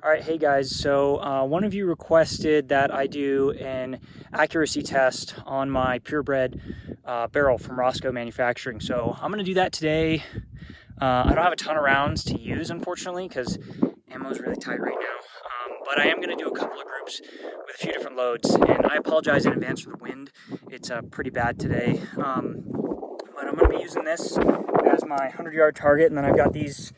All right, hey guys, so one of you requested that I do an accuracy test on my purebred barrel from Rosco Manufacturing. So I'm going to do that today. I don't have a ton of rounds to use, unfortunately, because ammo is really tight right now. But I am going to do a couple of groups with a few different loads, and I apologize in advance for the wind. It's pretty bad today. But I'm going to be using this as my 100-yard target, and then I've got these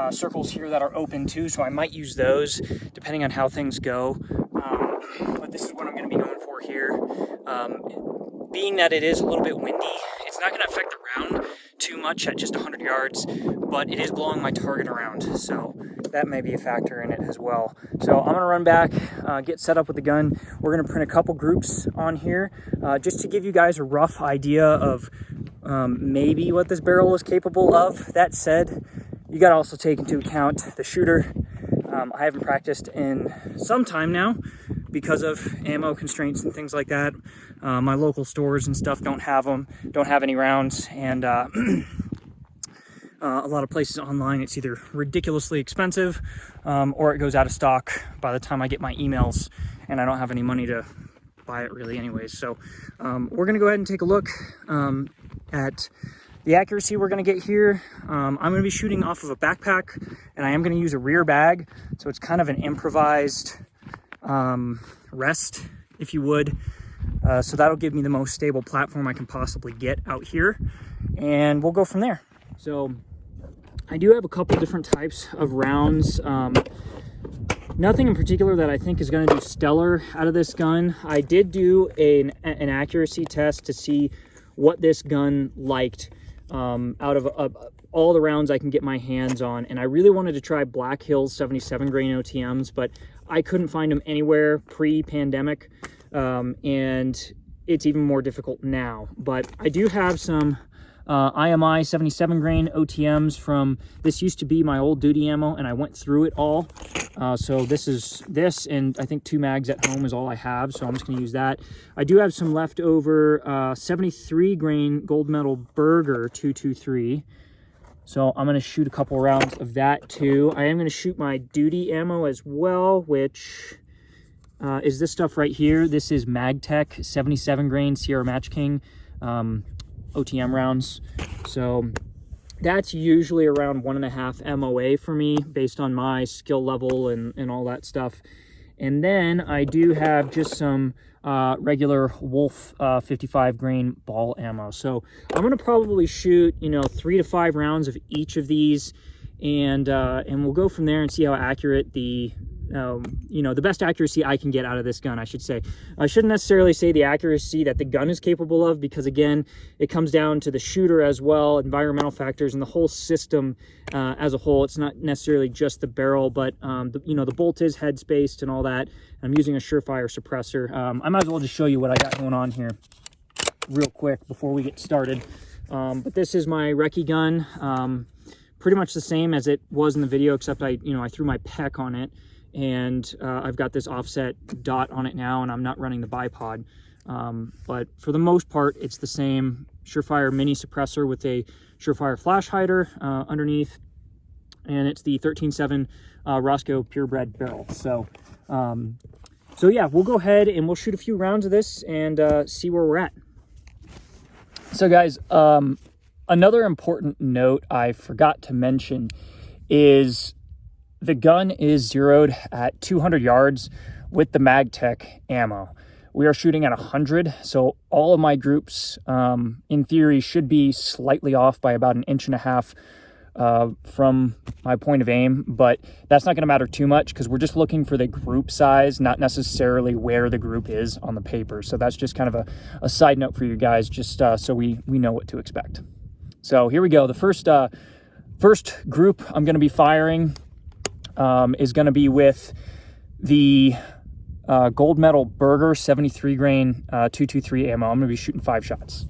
circles here that are open too, so I might use those depending on how things go. But this is what I'm going to be going for here. Being that it is a little bit windy, it's not going to affect the round too much at just 100 yards, but it is blowing my target around, so that may be a factor in it as well. So I'm going to run back, get set up with the gun. We're going to print a couple groups on here just to give you guys a rough idea of maybe what this barrel is capable of. That said, you got to also take into account the shooter. I haven't practiced in some time now because of ammo constraints and things like that. My local stores and stuff don't have them, don't have any rounds, and a lot of places online it's either ridiculously expensive or it goes out of stock by the time I get my emails, and I don't have any money to buy it really anyways. So we're gonna go ahead and take a look at the accuracy we're going to get here. I'm going to be shooting off of a backpack, and I am going to use a rear bag, so it's kind of an improvised rest, if you would. So that'll give me the most stable platform I can possibly get out here, and we'll go from there. So I do have a couple different types of rounds. Nothing in particular that I think is going to do stellar out of this gun. I did do an accuracy test to see what this gun liked out of all the rounds I can get my hands on, and I really wanted to try Black Hills 77 grain OTMs, but I couldn't find them anywhere pre-pandemic, and it's even more difficult now. But I do have some IMI 77 grain OTMs from, this used to be my old duty ammo, and I went through it all. So this and I think 2 mags at home is all I have, so I'm just going to use that. I do have some leftover 73 grain gold medal Burger 223, so I'm going to shoot a couple rounds of that too. I am going to shoot my duty ammo as well, which is this stuff right here. This is MagTech 77 grain Sierra Match King OTM rounds. So that's usually around 1.5 MOA for me based on my skill level and all that stuff. And then I do have just some regular Wolf 55 grain ball ammo. So I'm going to probably shoot, 3 to 5 rounds of each of these, and we'll go from there and see how accurate the best accuracy I can get out of this gun, I should say. I shouldn't necessarily say the accuracy that the gun is capable of, because again, it comes down to the shooter as well, environmental factors, and the whole system as a whole. It's not necessarily just the barrel, but the bolt is head spaced and all that. I'm using a Surefire suppressor. I might as well just show you what I got going on here real quick before we get started. But this is my recce gun. Pretty much the same as it was in the video, except I threw my PEC on it. And I've got this offset dot on it now, and I'm not running the bipod. But for the most part, it's the same Surefire mini suppressor with a Surefire flash hider underneath. And it's the 13.7 Rosco Purebred barrel. So yeah, we'll go ahead and we'll shoot a few rounds of this and see where we're at. So guys, another important note I forgot to mention is the gun is zeroed at 200 yards with the MagTech ammo. We are shooting at 100, so all of my groups, in theory, should be slightly off by about 1.5 inches from my point of aim, but that's not going to matter too much because we're just looking for the group size, not necessarily where the group is on the paper. So that's just kind of a side note for you guys, just so we know what to expect. So here we go. The first group I'm going to be firing is going to be with the gold medal Burger 73 grain 223 ammo. I'm going to be shooting 5 shots.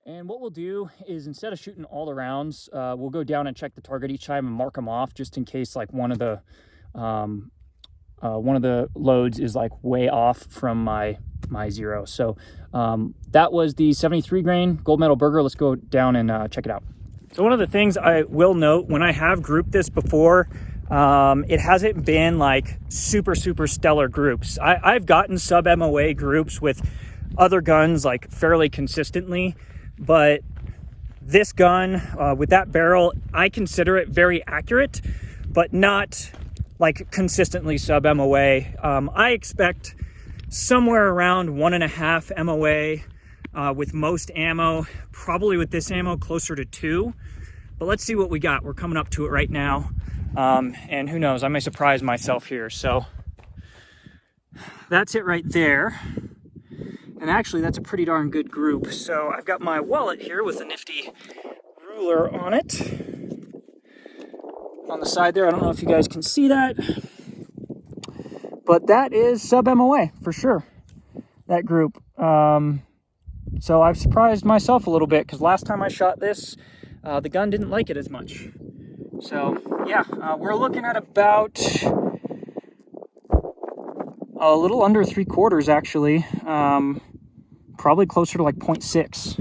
And what we'll do is, instead of shooting all the rounds, we'll go down and check the target each time and mark them off, just in case like one of the loads is like way off from my zero. So that was the 73 grain gold medal burger. Let's go down and check it out. So one of the things I will note, when I have grouped this before, it hasn't been like super stellar groups. I've gotten sub MOA groups with other guns like fairly consistently, but this gun with that barrel, I consider it very accurate, but not like consistently sub MOA. I expect somewhere around 1.5 MOA with most ammo, probably with this ammo closer to 2. But let's see what we got. We're coming up to it right now. And who knows, I may surprise myself here. So that's it right there. And actually, that's a pretty darn good group. So I've got my wallet here with a nifty ruler on it. On the side there, I don't know if you guys can see that. But that is sub MOA for sure, that group. So I've surprised myself a little bit, because last time I shot this, the gun didn't like it as much. So yeah, we're looking at about a little under 3/4 actually. Probably closer to like 0.6.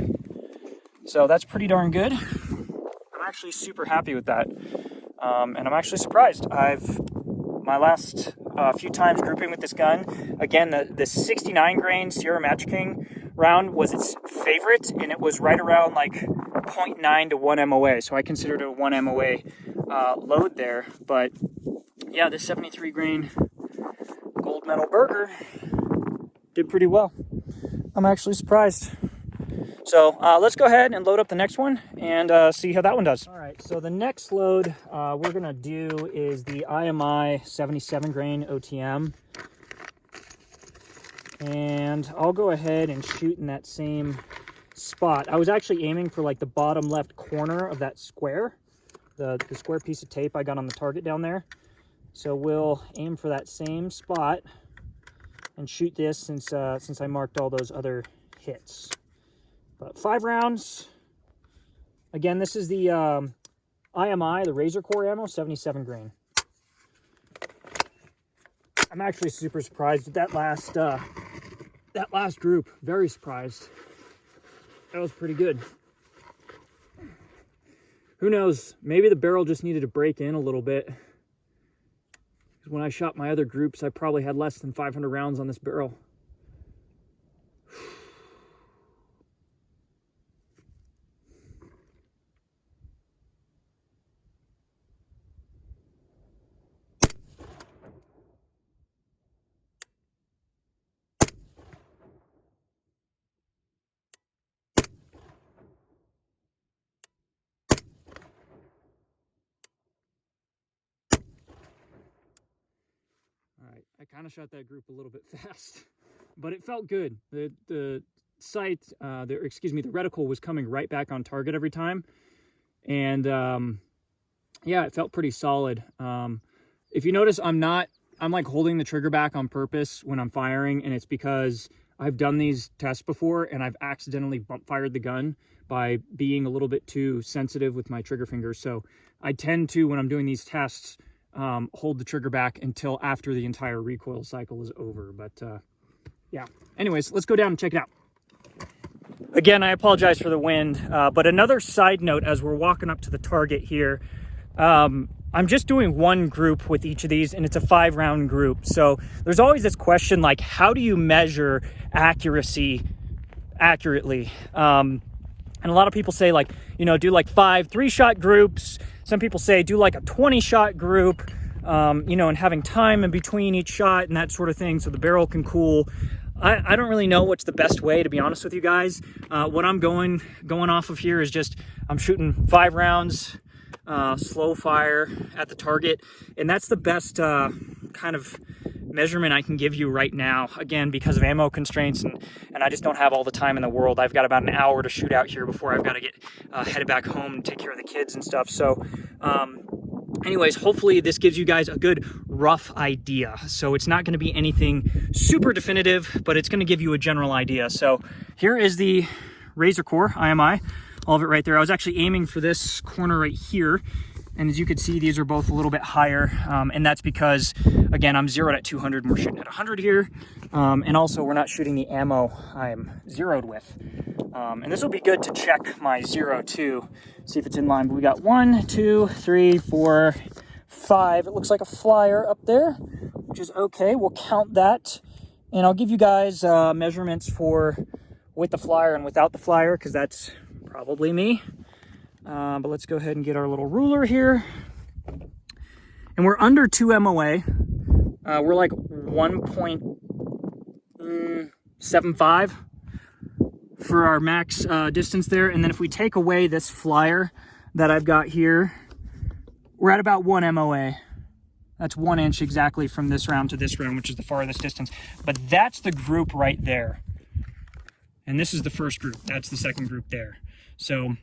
So that's pretty darn good. I'm actually super happy with that. And I'm actually surprised. My last few times grouping with this gun, again, the 69 grain Sierra Match King round was its favorite, and it was right around like 0.9 to 1 MOA. So I considered it a 1 MOA load there. But yeah, this 73 grain gold medal burger did pretty well. I'm actually surprised. So let's go ahead and load up the next one and see how that one does. All right, so the next load we're gonna do is the IMI 77 grain OTM. And I'll go ahead and shoot in that same spot. I was actually aiming for like the bottom left corner of that square, the square piece of tape I got on the target down there. So we'll aim for that same spot and shoot this, since I marked all those other hits. But 5 rounds. Again, this is the IMI, the Razor Core ammo, 77 grain. I'm actually super surprised with that last group. Very surprised. That was pretty good. Who knows? Maybe the barrel just needed to break in a little bit. When I shot my other groups, I probably had less than 500 rounds on this barrel. I kind of shot that group a little bit fast, but it felt good. The sight, the reticle was coming right back on target every time. And yeah, it felt pretty solid. If you notice, I'm like holding the trigger back on purpose when I'm firing, and it's because I've done these tests before and I've accidentally bump fired the gun by being a little bit too sensitive with my trigger fingers. So I tend to, when I'm doing these tests, hold the trigger back until after the entire recoil cycle is over. But yeah, anyways, let's go down and check it out. Again, I apologize for the wind, but another side note as we're walking up to the target here, I'm just doing one group with each of these, and it's a 5-round group. So there's always this question, like, how do you measure accuracy accurately? And a lot of people say, like, you know, do like 5 3-shot groups. Some people say do like a 20-shot group, you know, and having time in between each shot and that sort of thing so the barrel can cool. I don't really know what's the best way, to be honest with you guys. What I'm going off of here is just, I'm shooting 5 rounds, slow fire at the target, and that's the best kind of measurement I can give you right now, again, because of ammo constraints, and I just don't have all the time in the world. I've got about an hour to shoot out here before I've got to get headed back home and take care of the kids and stuff. So anyways, hopefully this gives you guys a good rough idea. So it's not going to be anything super definitive, but it's going to give you a general idea. So here is the Razor Core IMI, all of it right there. I was actually aiming for this corner right here. And as you can see, these are both a little bit higher. And that's because, again, I'm zeroed at 200 and we're shooting at 100 here. And also we're not shooting the ammo I'm zeroed with. And this will be good to check my zero too, see if it's in line. But we got 1, 2, 3, 4, 5. It looks like a flyer up there, which is okay. We'll count that. And I'll give you guys measurements for with the flyer and without the flyer, because that's probably me. But let's go ahead and get our little ruler here. And we're under 2 MOA. We're like 1.75 for our max distance there. And then if we take away this flyer that I've got here, we're at about 1 MOA. That's 1 inch exactly from this round to this round, which is the farthest distance. But that's the group right there. And this is the first group. That's the second group there. So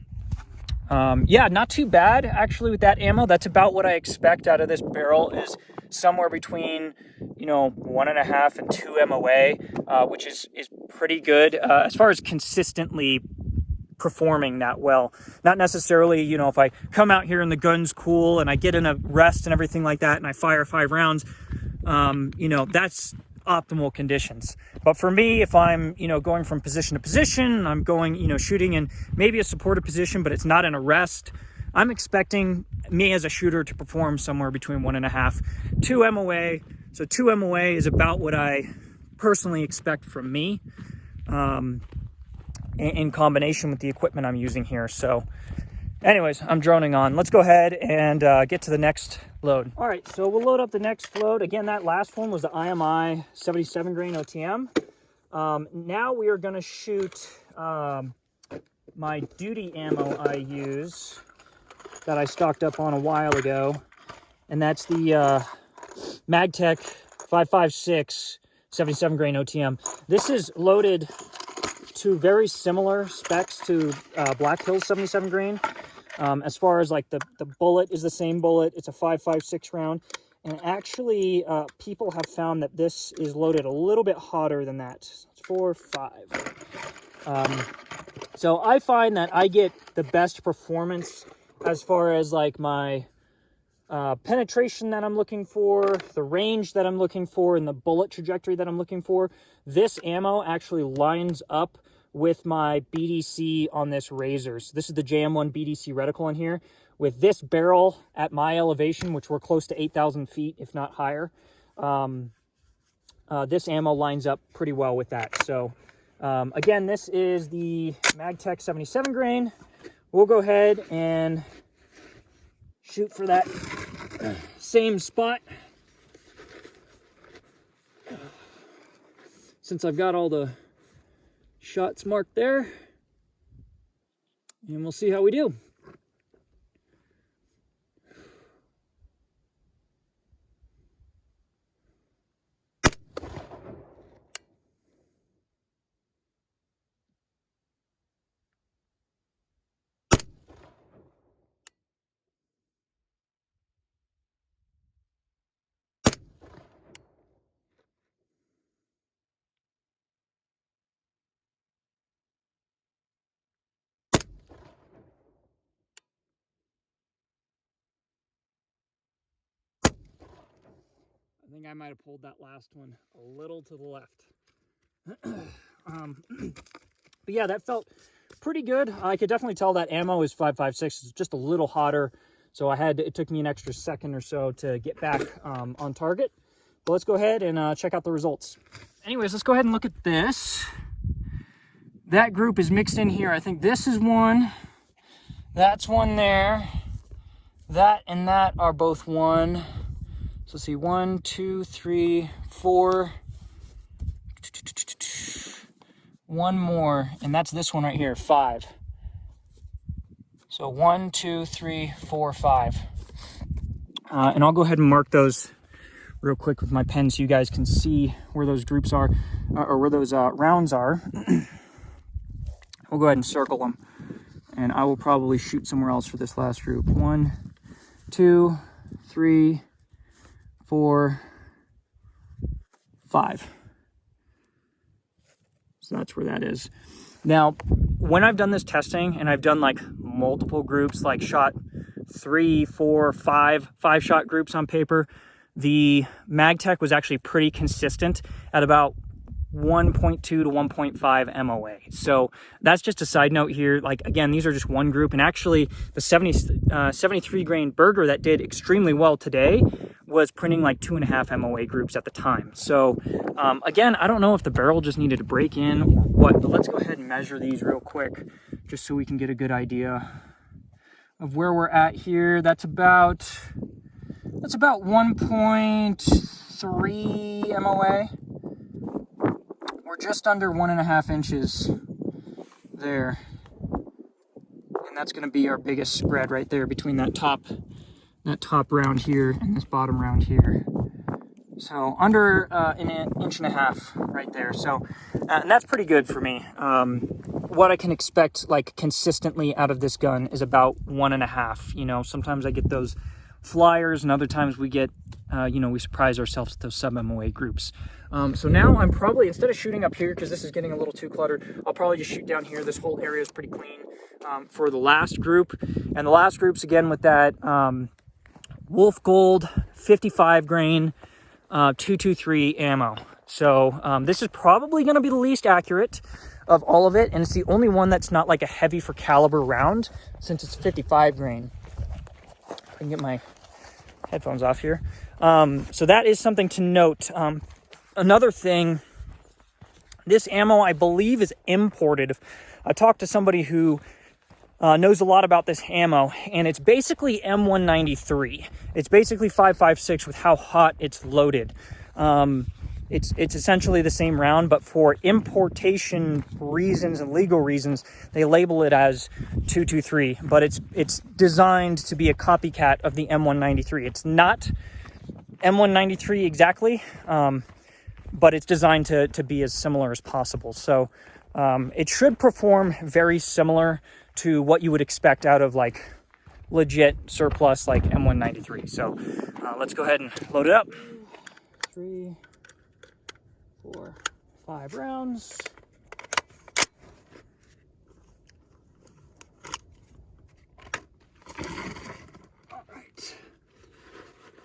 yeah, not too bad actually with that ammo. That's about what I expect out of this barrel, is somewhere between, you know, 1.5 and 2 MOA, which is pretty good as far as consistently performing that well. Not necessarily, you know, if I come out here and the gun's cool and I get in a rest and everything like that and I fire 5 rounds, you know, that's optimal conditions. But for me, if I'm, you know, going from position to position, I'm going, you know, shooting in maybe a supported position, but it's not in a rest, I'm expecting me as a shooter to perform somewhere between 1.5, 2 MOA. So 2 MOA is about what I personally expect from me, in combination with the equipment I'm using here. So anyways, I'm droning on. Let's go ahead and get to the next load. All right, so we'll load up the next load. Again, that last one was the IMI 77 grain OTM. Now we are gonna shoot my duty ammo I use that I stocked up on a while ago. And that's the MagTech 5.56 77 grain OTM. This is loaded to very similar specs to Black Hills 77 grain. As far as like the bullet is the same bullet. It's a 5.56 round. And actually, people have found that this is loaded a little bit hotter than that. It's 4.5. So I find that I get the best performance as far as like my penetration that I'm looking for, the range that I'm looking for, and the bullet trajectory that I'm looking for. This ammo actually lines up with my BDC on this Razor. So this is the JM1 BDC reticle in here. With this barrel at my elevation, which we're close to 8,000 feet, if not higher, this ammo lines up pretty well with that. So again, this is the MagTech 77 grain. We'll go ahead and shoot for that same spot. Since I've got all the shots marked there, and we'll see how we do. I think I might have pulled that last one a little to the left. But yeah, that felt pretty good. I could definitely tell that ammo is 5.56. It's just a little hotter. So it took me an extra second or so to get back on target. But let's go ahead and check out the results. Anyways, let's go ahead and look at this. That group is mixed in here. I think this is one. That's one there. That and that are both one. So let's see, 1, 2, 3, 4. One more, and that's this one right here, 5. So 1, 2, 3, 4, 5. And I'll go ahead and mark those real quick with my pen so you guys can see where those groups are, or where those rounds are. We'll go ahead and circle them. And I will probably shoot somewhere else for this last group. 1, 2, 3, 4, 5. So that's where that is. Now, when I've done this testing and I've done like multiple groups, like shot 3, 4, 5 shot groups on paper, the MagTech was actually pretty consistent at about 1.2 to 1.5 MOA. So that's just a side note here. Like, again, these are just one group, and actually the 73 grain burger that did extremely well today was printing like 2.5 MOA groups at the time. So again, I don't know if the barrel just needed to break in or what, but let's go ahead and measure these real quick just so we can get a good idea of where we're at here. That's about 1.3 MOA. We're just under 1.5 inches there. And that's gonna be our biggest spread right there between that top round here and this bottom round here. So under an inch and a half right there. So, and that's pretty good for me. What I can expect like consistently out of this gun is about 1.5. You know, sometimes I get those flyers, and other times we get, you know, we surprise ourselves with those sub-MOA groups. So now I'm probably, instead of shooting up here, because this is getting a little too cluttered, I'll probably just shoot down here. This whole area is pretty clean for the last group. And the last group's again with that Wolf Gold 55 grain 223 ammo. So this is probably going to be the least accurate of all of it, and it's the only one that's not like a heavy for caliber round, since it's 55 grain. I can get my headphones off here. So that is something to note. Another thing, this ammo I believe is imported. I talked to somebody who knows a lot about this ammo, and it's basically M193. It's basically 5.56 with how hot it's loaded. It's essentially the same round, but for importation reasons and legal reasons, they label it as 223. But it's designed to be a copycat of the M193. It's not M193 exactly, but it's designed to be as similar as possible. So it should perform very similar to what you would expect out of like legit surplus like M193. So let's go ahead and load it up. 3, 4, 5 rounds.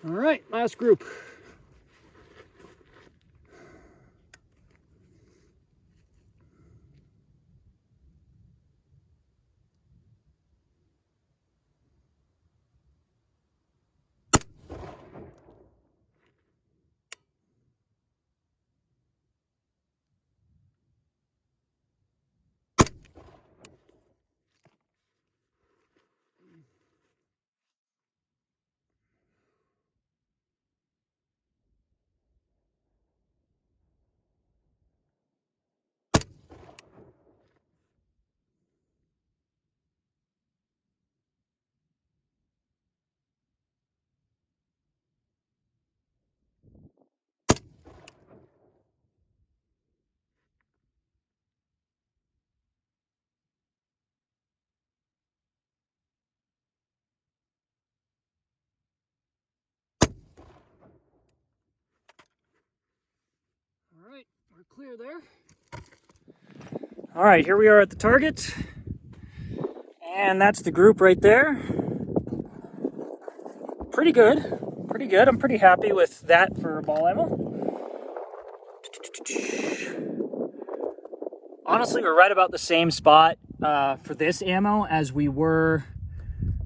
All right, last group. All right, we're clear there. All right, here we are at the target. And that's the group right there. Pretty good, pretty good. I'm pretty happy with that for ball ammo. Honestly, we're right about the same spot for this ammo as we were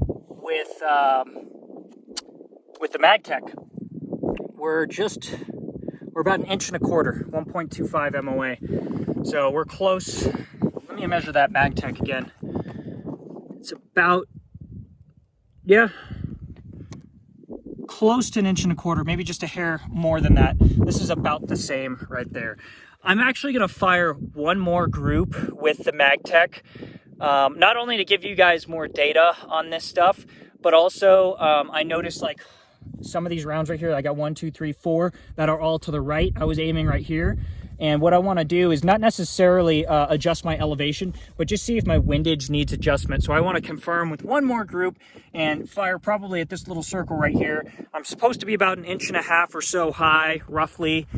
with the MagTech. We're about 1.25 inches, 1.25 MOA. So we're close. Let me measure that MagTech again. It's about, yeah, close to 1.25 inches, maybe just a hair more than that. This is about the same right there. I'm actually gonna fire one more group with the MagTech, not only to give you guys more data on this stuff, but also I noticed like some of these rounds right here, I got 1, 2, 3, 4 that are all to the right. I was aiming right here. And what I want to do is not necessarily adjust my elevation, but just see if my windage needs adjustment. So I want to confirm with one more group and fire probably at this little circle right here. I'm supposed to be about 1.5 inches or so high, roughly,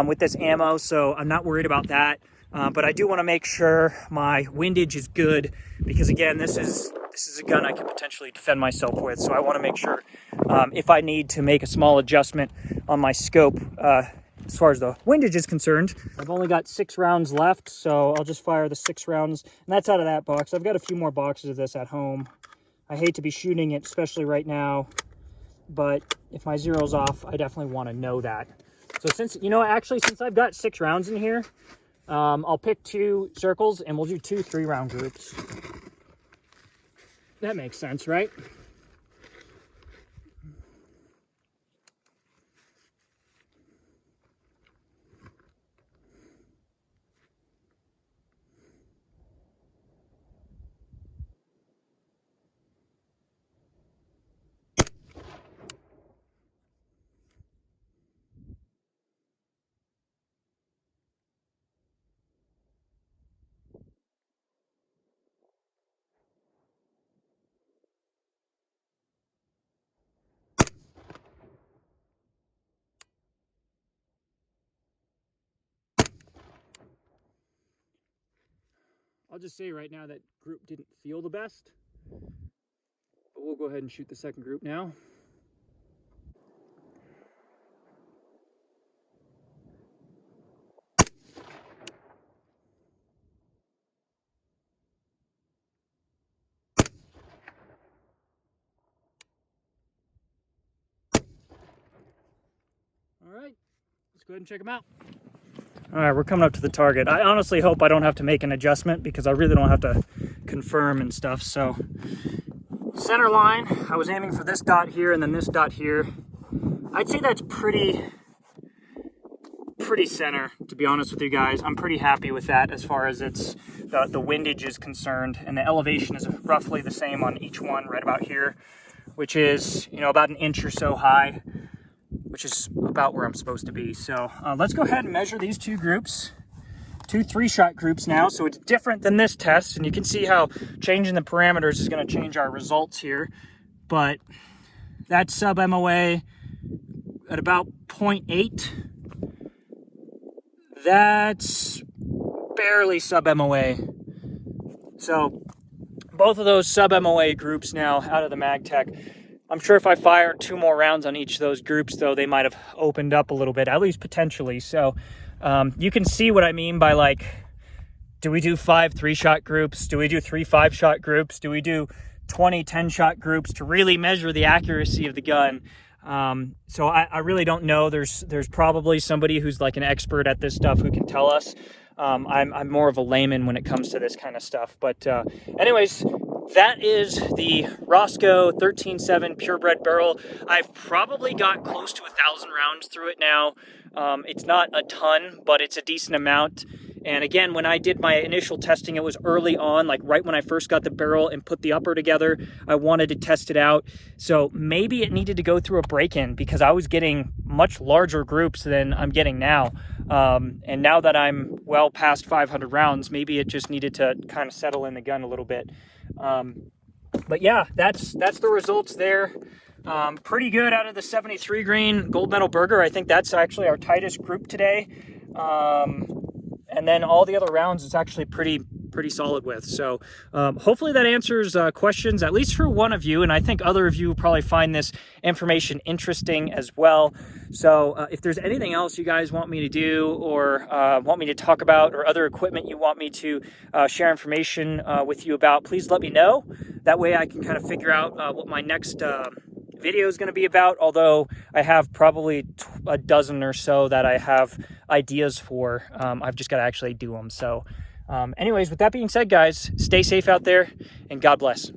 with this ammo, so I'm not worried about that. But I do want to make sure my windage is good, because again, this is a gun I can potentially defend myself with. So I want to make sure if I need to make a small adjustment on my scope as far as the windage is concerned. I've only got 6 rounds left, so I'll just fire the 6 rounds, and that's out of that box. I've got a few more boxes of this at home. I hate to be shooting it, especially right now, but if my zero's off, I definitely want to know that. So since, you know, actually, since I've got 6 rounds in here, I'll pick 2 circles and we'll do 2 3-round groups. That makes sense, right? I'll just say right now that group didn't feel the best, but we'll go ahead and shoot the second group now. All right, let's go ahead and check them out. All right, we're coming up to the target. I honestly hope I don't have to make an adjustment, because I really don't have to confirm and stuff. So center line, I was aiming for this dot here and then this dot here. I'd say that's pretty center, to be honest with you guys. I'm pretty happy with that as far as it's the windage is concerned, and the elevation is roughly the same on each one, right about here, which is, you know, about an inch or so high, which is about where I'm supposed to be. So let's go ahead and measure these 2 groups, 2 3-shot groups now. So it's different than this test, and you can see how changing the parameters is going to change our results here. But that's sub MOA at about 0.8. That's barely sub MOA. So both of those sub MOA groups now out of the MagTech. I'm sure if I fire 2 more rounds on each of those groups, though, they might have opened up a little bit, at least potentially. So you can see what I mean by, like, do we do 5 3-shot groups? Do we do 3 5-shot groups? Do we do 20 10-shot groups to really measure the accuracy of the gun? So I really don't know. There's probably somebody who's like an expert at this stuff who can tell us. I'm more of a layman when it comes to this kind of stuff. But anyways, that is the Rosco 13.7 Purebred barrel. I've probably got close to 1,000 rounds through it now. It's not a ton, but it's a decent amount. And again, when I did my initial testing, it was early on, like right when I first got the barrel and put the upper together. I wanted to test it out. So maybe it needed to go through a break-in, because I was getting much larger groups than I'm getting now. And now that I'm well past 500 rounds, maybe it just needed to kind of settle in the gun a little bit. But yeah, that's the results there. Pretty good out of the 73 grain gold medal burger. I think that's actually our tightest group today. And then all the other rounds it's actually pretty solid with. So hopefully that answers questions, at least for one of you, and I think other of you will probably find this information interesting as well. So if there's anything else you guys want me to do, or want me to talk about, or other equipment you want me to share information with you about, please let me know. That way I can kind of figure out what my next video is going to be about, although I have probably a dozen or so that I have ideas for. I've just got to actually do them. So anyways, with that being said, guys, stay safe out there, and God bless.